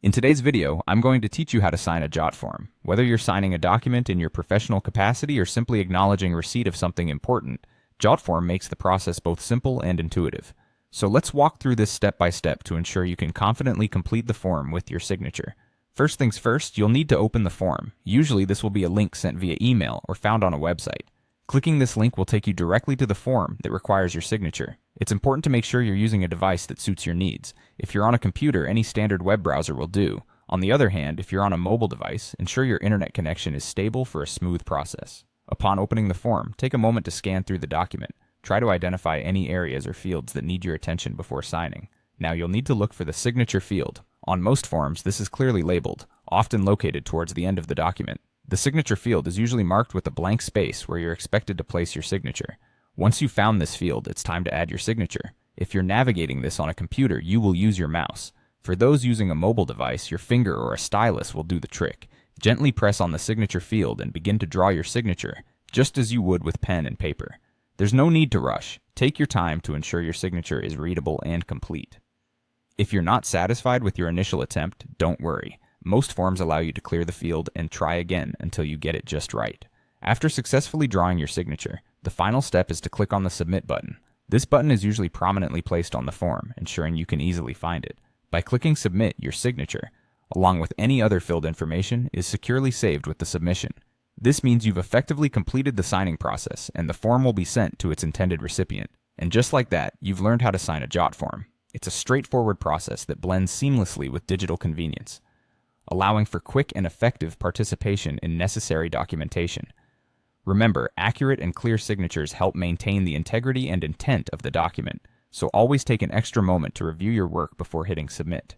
In today's video, I'm going to teach you how to sign a Jotform. Whether you're signing a document in your professional capacity or simply acknowledging receipt of something important, Jotform makes the process both simple and intuitive. So let's walk through this step by step to ensure you can confidently complete the form with your signature. First things first, you'll need to open the form. Usually this will be a link sent via email or found on a website. Clicking this link will take you directly to the form that requires your signature. It's important to make sure you're using a device that suits your needs. If you're on a computer, any standard web browser will do. On the other hand, if you're on a mobile device, ensure your internet connection is stable for a smooth process. Upon opening the form, take a moment to scan through the document. Try to identify any areas or fields that need your attention before signing. Now you'll need to look for the signature field. On most forms, this is clearly labeled, often located towards the end of the document. The signature field is usually marked with a blank space where you're expected to place your signature. Once you've found this field, it's time to add your signature. If you're navigating this on a computer, you will use your mouse. For those using a mobile device, your finger or a stylus will do the trick. Gently press on the signature field and begin to draw your signature, just as you would with pen and paper. There's no need to rush. Take your time to ensure your signature is readable and complete. If you're not satisfied with your initial attempt, don't worry. Most forms allow you to clear the field and try again until you get it just right. After successfully drawing your signature, the final step is to click on the Submit button. This button is usually prominently placed on the form, ensuring you can easily find it. By clicking Submit, your signature, along with any other filled information, is securely saved with the submission. This means you've effectively completed the signing process, and the form will be sent to its intended recipient. And just like that, you've learned how to sign a Jotform. It's a straightforward process that blends seamlessly with digital convenience, allowing for quick and effective participation in necessary documentation. Remember, accurate and clear signatures help maintain the integrity and intent of the document, so always take an extra moment to review your work before hitting Submit.